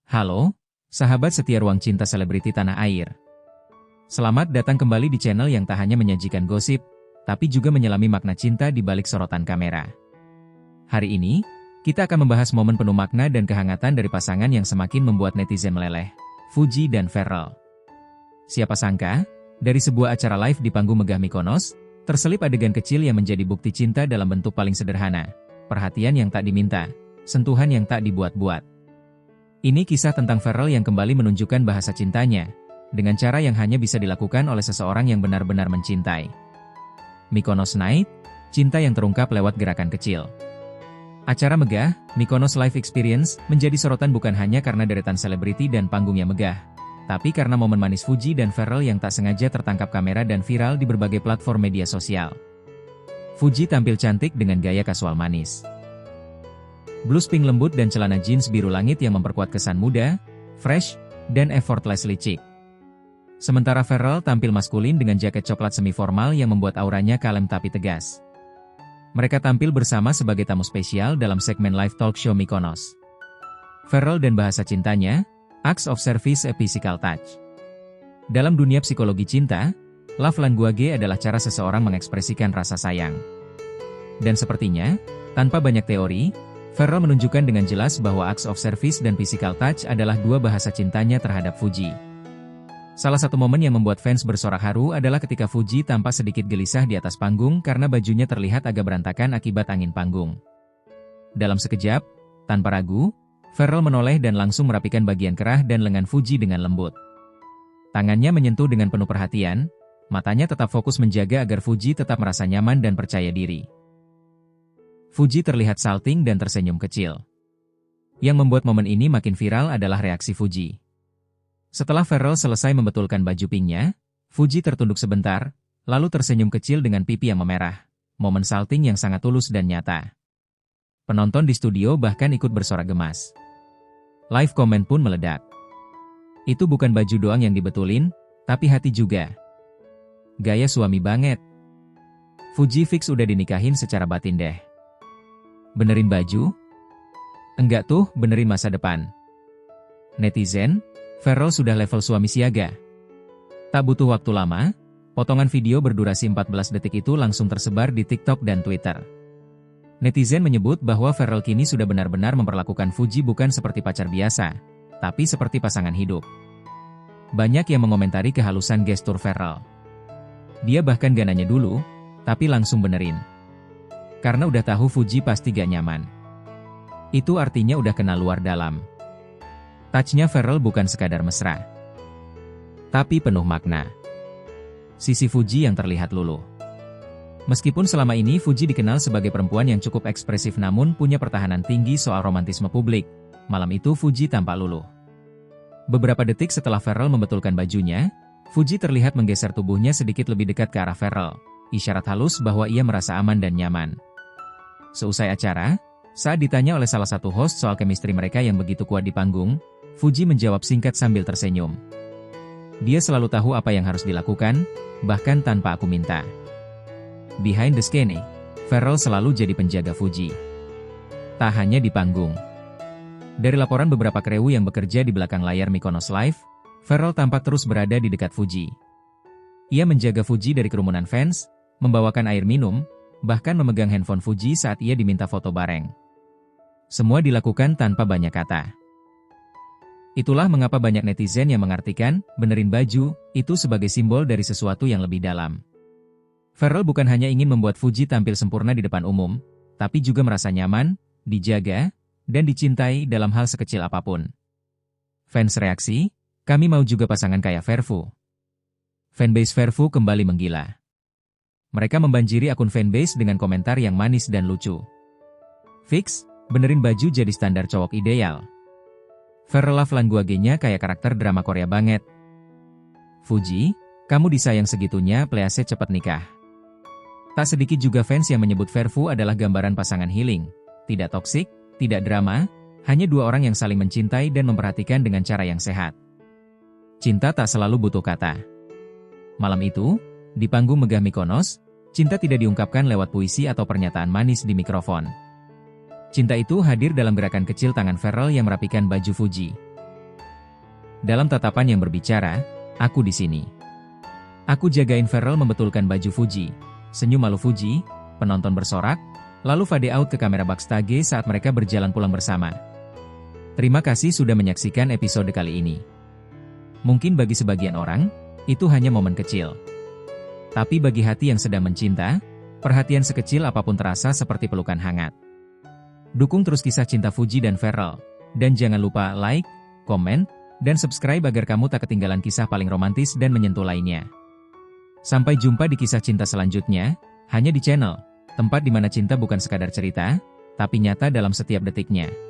Halo, sahabat setia Ruang Cinta Selebriti Tanah Air. Selamat datang kembali di channel yang tak hanya menyajikan gosip, tapi juga menyelami makna cinta di balik sorotan kamera. Hari ini, kita akan membahas momen penuh makna dan kehangatan dari pasangan yang semakin membuat netizen meleleh, Fuji dan Ferrell. Siapa sangka, dari sebuah acara live di panggung megah Mykonos, terselip adegan kecil yang menjadi bukti cinta dalam bentuk paling sederhana, perhatian yang tak diminta, sentuhan yang tak dibuat-buat. Ini kisah tentang Ferrell yang kembali menunjukkan bahasa cintanya, dengan cara yang hanya bisa dilakukan oleh seseorang yang benar-benar mencintai. Mykonos Night, cinta yang terungkap lewat gerakan kecil. Acara megah, Mykonos Live Experience, menjadi sorotan bukan hanya karena deretan selebriti dan panggungnya megah, tapi karena momen manis Fuji dan Ferrell yang tak sengaja tertangkap kamera dan viral di berbagai platform media sosial. Fuji tampil cantik dengan gaya kasual manis. Blus pink lembut dan celana jeans biru langit yang memperkuat kesan muda, fresh, dan effortlessly chic. Sementara Ferrell tampil maskulin dengan jaket coklat semi-formal yang membuat auranya kalem tapi tegas. Mereka tampil bersama sebagai tamu spesial dalam segmen live talk show Mykonos. Ferrell dan bahasa cintanya, acts of service a physical touch. Dalam dunia psikologi cinta, love language adalah cara seseorang mengekspresikan rasa sayang. Dan sepertinya, tanpa banyak teori, Ferrell menunjukkan dengan jelas bahwa acts of service dan physical touch adalah dua bahasa cintanya terhadap Fuji. Salah satu momen yang membuat fans bersorak haru adalah ketika Fuji tampak sedikit gelisah di atas panggung karena bajunya terlihat agak berantakan akibat angin panggung. Dalam sekejap, tanpa ragu, Ferrell menoleh dan langsung merapikan bagian kerah dan lengan Fuji dengan lembut. Tangannya menyentuh dengan penuh perhatian, matanya tetap fokus menjaga agar Fuji tetap merasa nyaman dan percaya diri. Fuji terlihat salting dan tersenyum kecil. Yang membuat momen ini makin viral adalah reaksi Fuji. Setelah Ferrell selesai membetulkan baju pinknya, Fuji tertunduk sebentar, lalu tersenyum kecil dengan pipi yang memerah. Momen salting yang sangat tulus dan nyata. Penonton di studio bahkan ikut bersorak gemas. Live comment pun meledak. Itu bukan baju doang yang dibetulin, tapi hati juga. Gaya suami banget. Fuji fix udah dinikahin secara batin deh. Benerin baju? Enggak tuh, benerin masa depan. Netizen, Ferrell sudah level suami siaga. Tak butuh waktu lama, potongan video berdurasi 14 detik itu langsung tersebar di TikTok dan Twitter. Netizen menyebut bahwa Ferrell kini sudah benar-benar memperlakukan Fuji bukan seperti pacar biasa, tapi seperti pasangan hidup. Banyak yang mengomentari kehalusan gestur Ferrell. Dia bahkan gak nanya dulu, tapi langsung benerin. Karena udah tahu Fuji pasti gak nyaman. Itu artinya udah kenal luar dalam. Touch-nya Ferrell bukan sekadar mesra, tapi penuh makna. Sisi Fuji yang terlihat luluh. Meskipun selama ini Fuji dikenal sebagai perempuan yang cukup ekspresif namun punya pertahanan tinggi soal romantisme publik, malam itu Fuji tampak luluh. Beberapa detik setelah Ferrell membetulkan bajunya, Fuji terlihat menggeser tubuhnya sedikit lebih dekat ke arah Ferrell, isyarat halus bahwa ia merasa aman dan nyaman. Seusai acara, saat ditanya oleh salah satu host soal chemistry mereka yang begitu kuat di panggung, Fuji menjawab singkat sambil tersenyum. Dia selalu tahu apa yang harus dilakukan, bahkan tanpa aku minta. Behind the scene, Ferrell selalu jadi penjaga Fuji. Tak hanya di panggung. Dari laporan beberapa kru yang bekerja di belakang layar Mykonos Live, Ferrell tampak terus berada di dekat Fuji. Ia menjaga Fuji dari kerumunan fans, membawakan air minum, bahkan memegang handphone Fuji saat ia diminta foto bareng. Semua dilakukan tanpa banyak kata. Itulah mengapa banyak netizen yang mengartikan, benerin baju, itu sebagai simbol dari sesuatu yang lebih dalam. Ferrell bukan hanya ingin membuat Fuji tampil sempurna di depan umum, tapi juga merasa nyaman, dijaga, dan dicintai dalam hal sekecil apapun. Fans reaksi, kami mau juga pasangan kayak Ferfu. Fanbase Ferfu kembali menggila. Mereka membanjiri akun fanbase dengan komentar yang manis dan lucu. Fix, benerin baju jadi standar cowok ideal. Ferrell love language-nya kayak karakter drama Korea banget. Fuji, kamu disayang segitunya, please cepet nikah. Tak sedikit juga fans yang menyebut Ferfu adalah gambaran pasangan healing. Tidak toksik, tidak drama, hanya dua orang yang saling mencintai dan memperhatikan dengan cara yang sehat. Cinta tak selalu butuh kata. Malam itu, di panggung megah Mykonos, cinta tidak diungkapkan lewat puisi atau pernyataan manis di mikrofon. Cinta itu hadir dalam gerakan kecil tangan Ferrell yang merapikan baju Fuji. Dalam tatapan yang berbicara, aku di sini. Aku jagain Farel membetulkan baju Fuji. Senyum malu Fuji, penonton bersorak, lalu fade out ke kamera backstage saat mereka berjalan pulang bersama. Terima kasih sudah menyaksikan episode kali ini. Mungkin bagi sebagian orang, itu hanya momen kecil. Tapi bagi hati yang sedang mencinta, perhatian sekecil apapun terasa seperti pelukan hangat. Dukung terus kisah cinta Fuji dan Farel. Dan jangan lupa like, komen, dan subscribe agar kamu tak ketinggalan kisah paling romantis dan menyentuh lainnya. Sampai jumpa di kisah cinta selanjutnya, hanya di channel, tempat di mana cinta bukan sekadar cerita, tapi nyata dalam setiap detiknya.